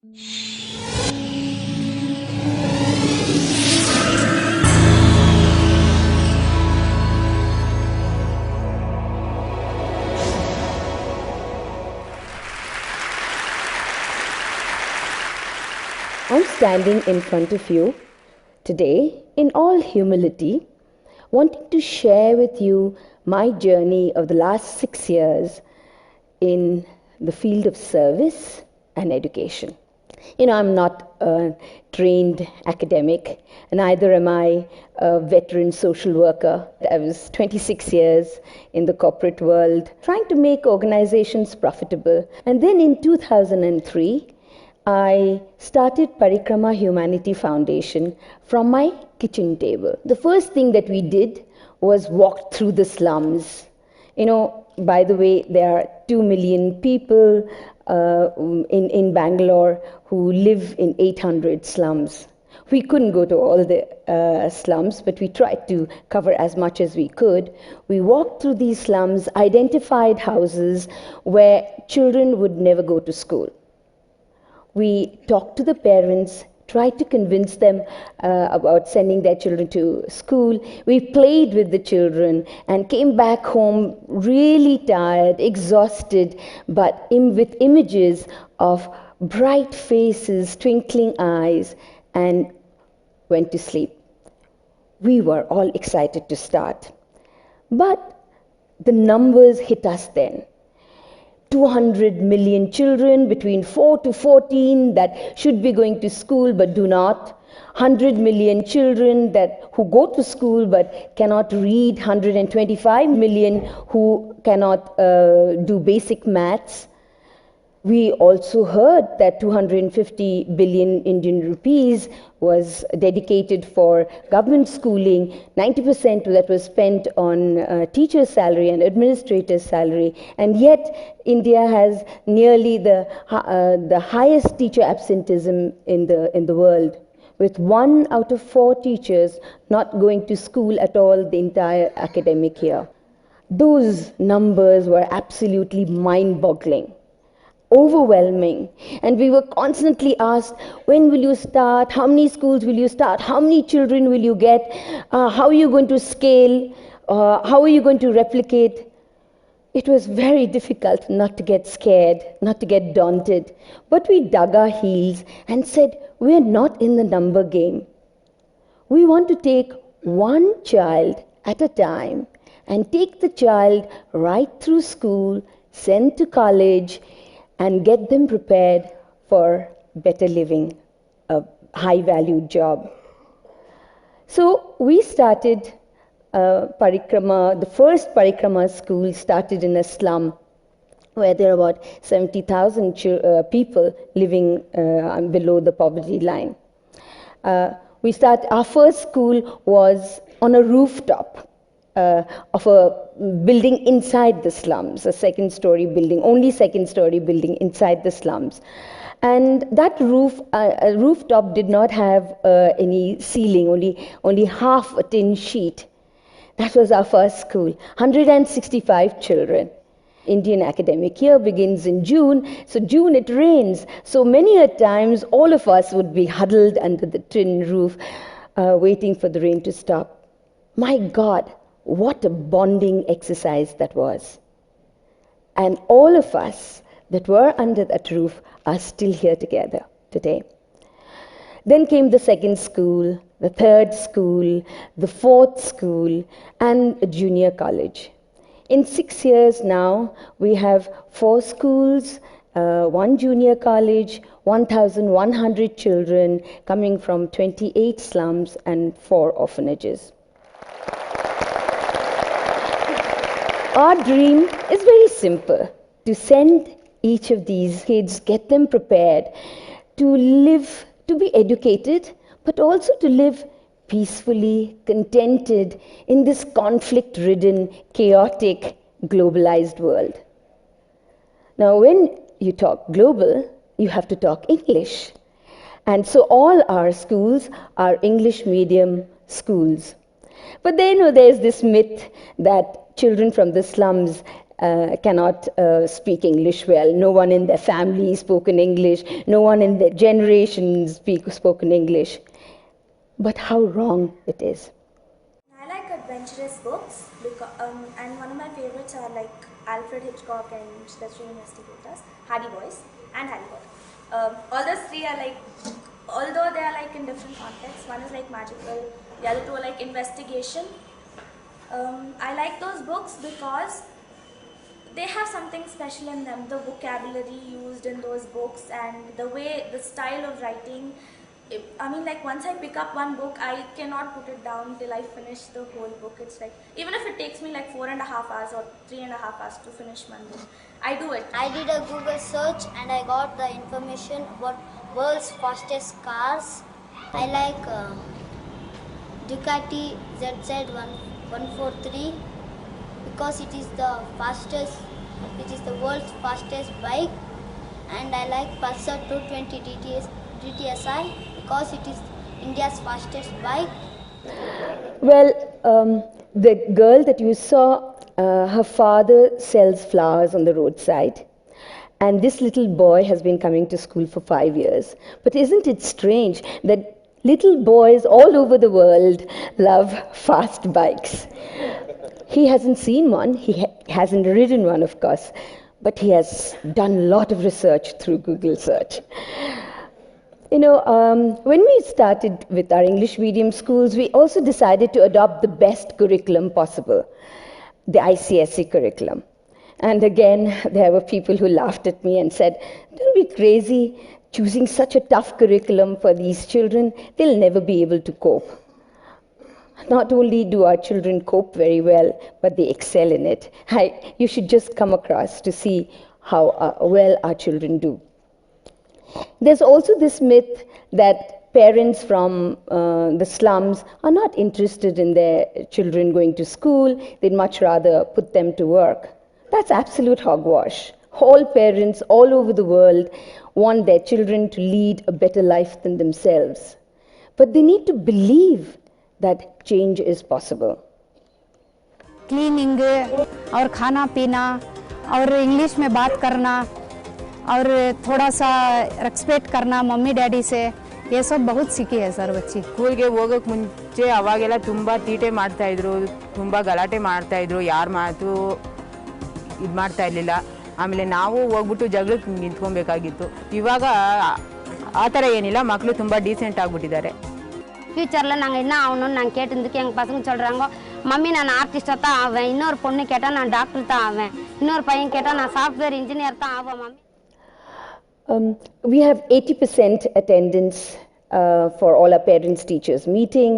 I'm standing in front of you today in all humility, wanting to share with you my journey of the last 6 years in the field of service and education. I'm not a trained academic, neither am I a veteran social worker. I was 26 years in the corporate world, trying to make organizations profitable. And then in 2003, I started Parikrama Humanity Foundation from my kitchen table. The first thing that we did was walk through the slums. By the way, there are 2 million people in Bangalore who live in 800 slums. We couldn't go to all the slums, but we tried to cover as much as we could. We walked through these slums, identified houses where children would never go to school. We talked to the parents, tried to convince them about sending their children to school. We played with the children and came back home really tired, exhausted, but with images of bright faces, twinkling eyes, and went to sleep. We were all excited to start. But the numbers hit us then. 200 million children between 4 to 14 that should be going to school but do not. 100 million children who go to school but cannot read. 125 million who cannot do basic maths. We also heard that 250 billion Indian rupees was dedicated for government schooling. 90% of that was spent on teacher's salary and administrator's salary. And yet, India has nearly the highest teacher absenteeism in the world, with 1 out of 4 teachers not going to school at all the entire academic year. Those numbers were absolutely mind-boggling, overwhelming, and we were constantly asked, when will you start, how many schools will you start, how many children will you get, how are you going to scale, how are you going to replicate. It was very difficult not to get scared, not to get daunted, but we dug our heels and said, we're not in the number game. We want to take one child at a time and take the child right through school, send to college, and get them prepared for better living, a high-valued job. So we started Parikrama. The first Parikrama school started in a slum where there are about 70,000 people living below the poverty line. Our first school was on a rooftop of a building inside the slums, a second-story building, only second-story building inside the slums. And that rooftop did not have any ceiling, only half a tin sheet. That was our first school, 165 children. Indian academic year begins in June, so June it rains. So many a times all of us would be huddled under the tin roof, waiting for the rain to stop. My God, what a bonding exercise that was. And all of us that were under that roof are still here together today. Then came the second school, the third school, the fourth school, and a junior college. In 6 years now, we have 4 schools, 1 junior college, 1,100 children coming from 28 slums and 4 orphanages. Our dream is very simple, to send each of these kids, get them prepared to live, to be educated, but also to live peacefully, contented in this conflict-ridden, chaotic, globalized world. Now, when you talk global, you have to talk English. And so all our schools are English medium schools. But then there's this myth that children from the slums cannot speak English well. No one in their family spoken English. No one in their generation spoken English. But how wrong it is. I like adventurous books, and one of my favorites are like Alfred Hitchcock and the Three Investigators, Hardy Boys, and Harry Potter. All those three are like, although they are like in different contexts, one is like magical, the other two are like investigation. I like those books because they have something special in them. The vocabulary used in those books and the way, the style of writing. I mean, like once I pick up one book, I cannot put it down till I finish the whole book. It's like, even if it takes me like 4.5 hours or 3.5 hours to finish one book, I do it. I did a Google search and I got the information about world's fastest cars. I like Ducati ZZ143 because it is the fastest, it is the world's fastest bike, and I like Pulsar 220 GTSI because it is India's fastest bike. Well, the girl that you saw, her father sells flowers on the roadside. And this little boy has been coming to school for 5 years. But isn't it strange that little boys all over the world love fast bikes? He hasn't seen one, he hasn't ridden one, of course, but he has done a lot of research through Google search. You know, when we started with our English medium schools, we also decided to adopt the best curriculum possible, the ICSE curriculum. And again, there were people who laughed at me and said, "Don't be crazy, choosing such a tough curriculum for these children, they'll never be able to cope." Not only do our children cope very well, but they excel in it. You should just come across to see how well our children do. There's also this myth that parents from the slums are not interested in their children going to school. They'd much rather put them to work. That's absolute hogwash. All parents all over the world want their children to lead a better life than themselves. But they need to believe that change is possible. Cleaning और खाना पीना और English में बात करना और थोड़ा सा रेस्पेक्ट करना मम्मी डैडी से, ये सब बहुत सीखी है सर बच्ची. ಸ್ಕೂಲ್ಗೆ ಹೋಗೋಕೆ ಮುಂಚೆ ಅವಾಗೆಲ್ಲ ತುಂಬ ತೀಟೆ ಮಾಡ್ತಾ ಇದ್ರು, ತುಂಬ ಗಲಾಟೆ ಮಾಡ್ತಾ ಇದ್ರು, ಯಾರ ಮಾತು ಇದು ಮಾಡ್ತಾ ಇರಲಿಲ್ಲ. ಆಮೇಲೆ ನಾವು ಹೋಗ್ಬಿಟ್ಟು ಜಗಳಕ್ಕೆ ನಿಂತ್ಕೊಬೇಕಾಗಿತ್ತು. ಇವಾಗ ಆ ಥರ ಏನಿಲ್ಲ, ಮಕ್ಕಳು ತುಂಬ ಡೀಸೆಂಟ್ ಆಗಿಬಿಟ್ಟಿದ್ದಾರೆ. ஃப்யூச்சரில் நாங்கள் என்ன ஆகணும்னு நாங்கள் கேட்டதுக்கு எங்கள் பசங்க சொல்கிறாங்க, மம்மி நான் ஆர்டிஸ்டாக தான் ஆவேன், இன்னொரு பொண்ணு கேட்டால் நான் டாக்டர் தான் ஆவேன், இன்னொரு பையன் கேட்டால் நான் சாஃப்ட்வேர் இன்ஜினியர் தான் ஆவேன் mummy. We have 80% attendance for all our parents-teachers meeting.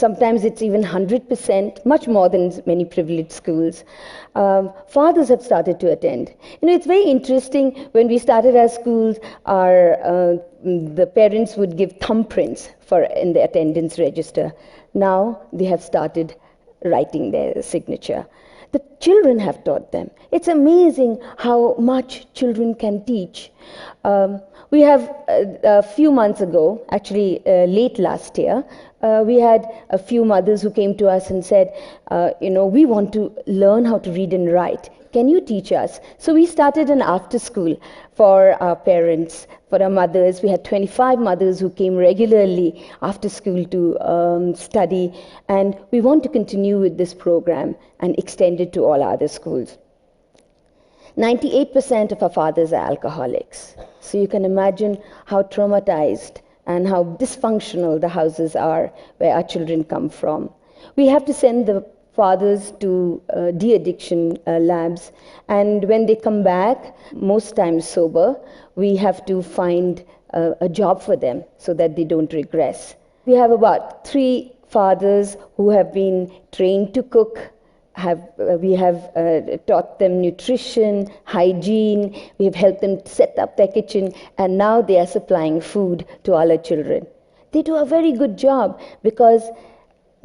Sometimes it's even 100%, much more than many privileged schools. Fathers have started to attend. You know, it's very interesting. When we started our schools, the parents would give thumbprints in the attendance register. Now they have started writing their signature. The children have taught them. It's amazing how much children can teach. We have a few months ago, actually late last year, we had a few mothers who came to us and said, you know, we want to learn how to read and write. Can you teach us? So we started an after school for our parents, for our mothers. We had 25 mothers who came regularly after school to study, and we want to continue with this program and extend it to all other schools. 98% of our fathers are alcoholics. So you can imagine how traumatized and how dysfunctional the houses are where our children come from. We have to send the fathers to de-addiction labs, and when they come back, most times sober, we have to find a job for them so that they don't regress. We have about 3 fathers who have been trained to cook. We have taught them nutrition, hygiene, we have helped them set up their kitchen, and now they are supplying food to all our children. They do a very good job because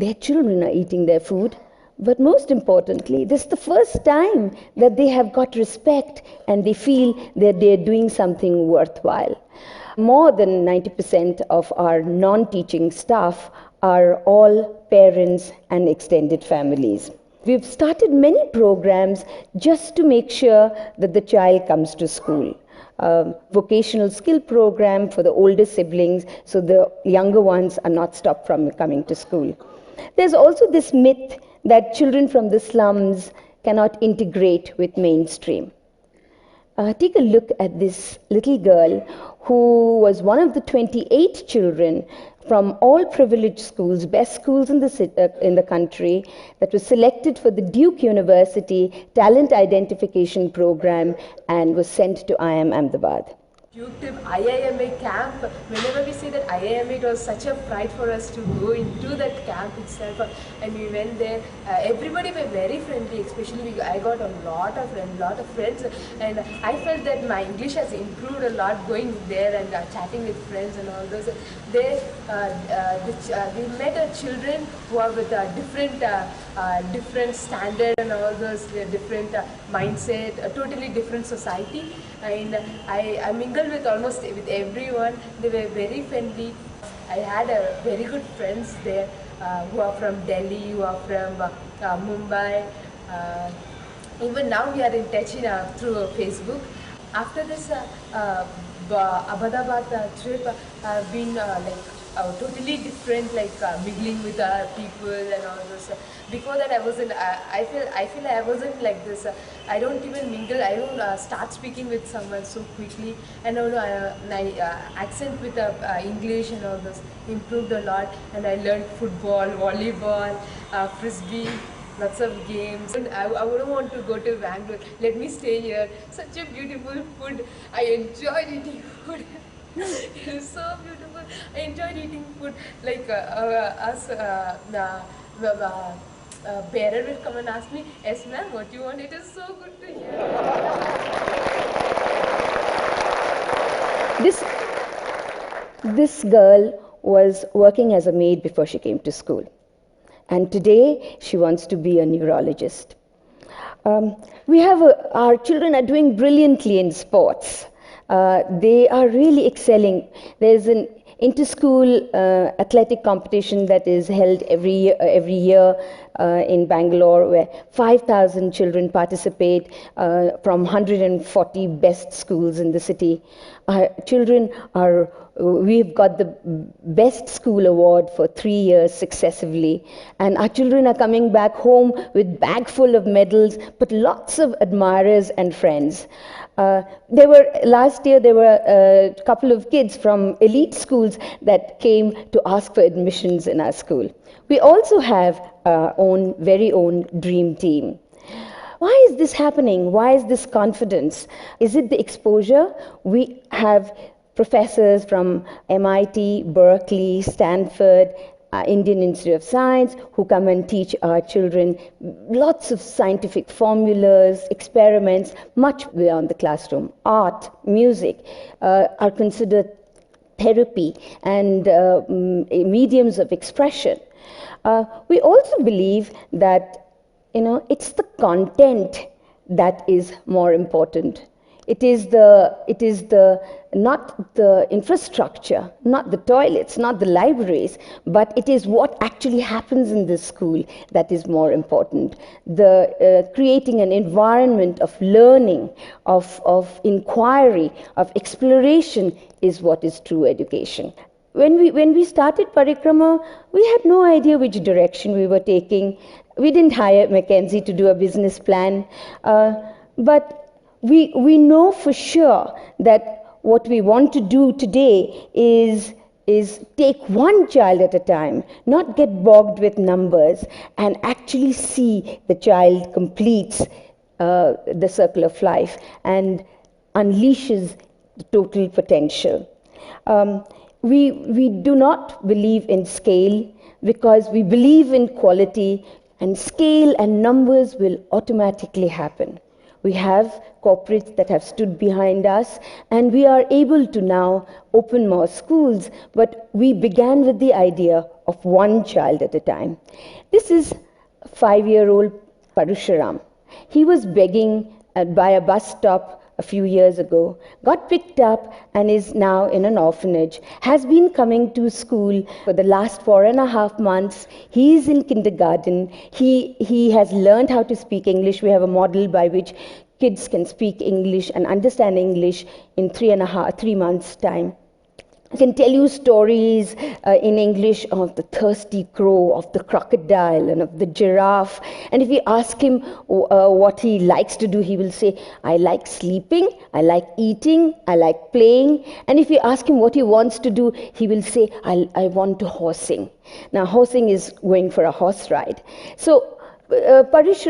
their children are eating their food, but most importantly, this is the first time that they have got respect and they feel that they are doing something worthwhile. More than 90% of our non-teaching staff are all parents and extended families. We've started many programs just to make sure that the child comes to school. Vocational skill program for the older siblings so the younger ones are not stopped from coming to school. There's also this myth that children from the slums cannot integrate with mainstream. Take a look at this little girl who was one of the 28 children from all privileged schools, best schools in the country, that was selected for the Duke University Talent Identification Program and was sent to IIM Ahmedabad. Duke Tip IIMA camp, whenever we say that IIMA, it was such a pride for us to go into that camp itself, and we went there. Everybody were very friendly, especially I got a lot of friends, and I felt that my English has improved a lot going there and chatting with friends and all those. There, we met children who are with different standard and all those, different mindset, a totally different society, and I mingled with almost with everyone. They were very friendly. I had very good friends there who are from Delhi, who are from Mumbai. Even now we are in touch through Facebook. After this Ahmedabad trip, I've been totally different, mingling with people and all those. Before that, I feel I wasn't like this. I don't even mingle. I don't start speaking with someone so quickly. And my accent with English and all this improved a lot. And I learned football, volleyball, frisbee. Lots of games. And I wouldn't want to go to Bangalore. Let me stay here. Such a beautiful food. I enjoyed eating food. It is so beautiful. I enjoyed eating food. Like bearer will come and ask me, "Yes, ma'am, what you want?" It is so good to hear. This girl was working as a maid before she came to school. And today she wants to be a neurologist. Our children are doing brilliantly in sports. They are really excelling. There's an inter-school athletic competition that is held every year in Bangalore, where 5,000 children participate from 140 best schools in the city. We've got the best school award for 3 years successively, and our children are coming back home with bag full of medals, but lots of admirers and friends. Last year there were a couple of kids from elite schools that came to ask for admissions in our school. We also have our very own dream team. Why is this happening? Why is this confidence? Is it the exposure? We have professors from MIT, Berkeley, Stanford, Indian Institute of Science who come and teach our children lots of scientific formulas, experiments, much beyond the classroom. Art, music are considered therapy and mediums of expression. We also believe that it's the content that is more important. It is not the infrastructure, not the toilets, not the libraries, but it is what actually happens in the school that is more important. Creating an environment of learning, of inquiry, of exploration is what is true education. When we started Parikrama, we had no idea which direction we were taking. We didn't hire McKinsey to do a business plan, but we know for sure that what we want to do today is take one child at a time, not get bogged with numbers, and actually see the child completes the circle of life and unleashes the total potential. We do not believe in scale because we believe in quality, and scale and numbers will automatically happen. We have corporates that have stood behind us, and we are able to now open more schools, but we began with the idea of one child at a time. This is a 5-year-old Parusharam. He was begging by a bus stop a few years ago, got picked up and is now in an orphanage, has been coming to school for the last 4.5 months. He is in kindergarten. He has learned how to speak English. We have a model by which kids can speak English and understand English in 3 months' time. I can tell you stories in English of the thirsty crow, of the crocodile, and of the giraffe. And if you ask him what he likes to do, he will say, I like sleeping, I like eating, I like playing. And if you ask him what he wants to do, he will say, I want to horsing. Now, horsing is going for a horse ride. So, Parish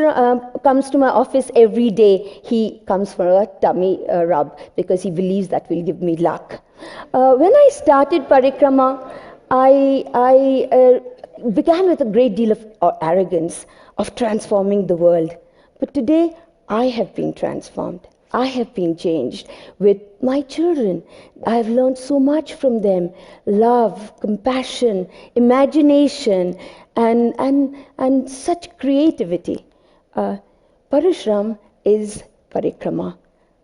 comes to my office every day. He comes for a tummy rub because he believes that will give me luck. When I started Parikrama, I began with a great deal of arrogance of transforming the world. But today, I have been transformed. I have been changed with my children. I have learned so much from them: love, compassion, imagination, and such creativity. Parashram is Parikrama,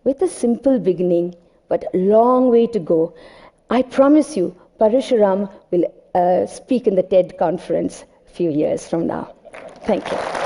with a simple beginning, but a long way to go. I promise you, Parashuram will speak in the TED conference a few years from now. Thank you.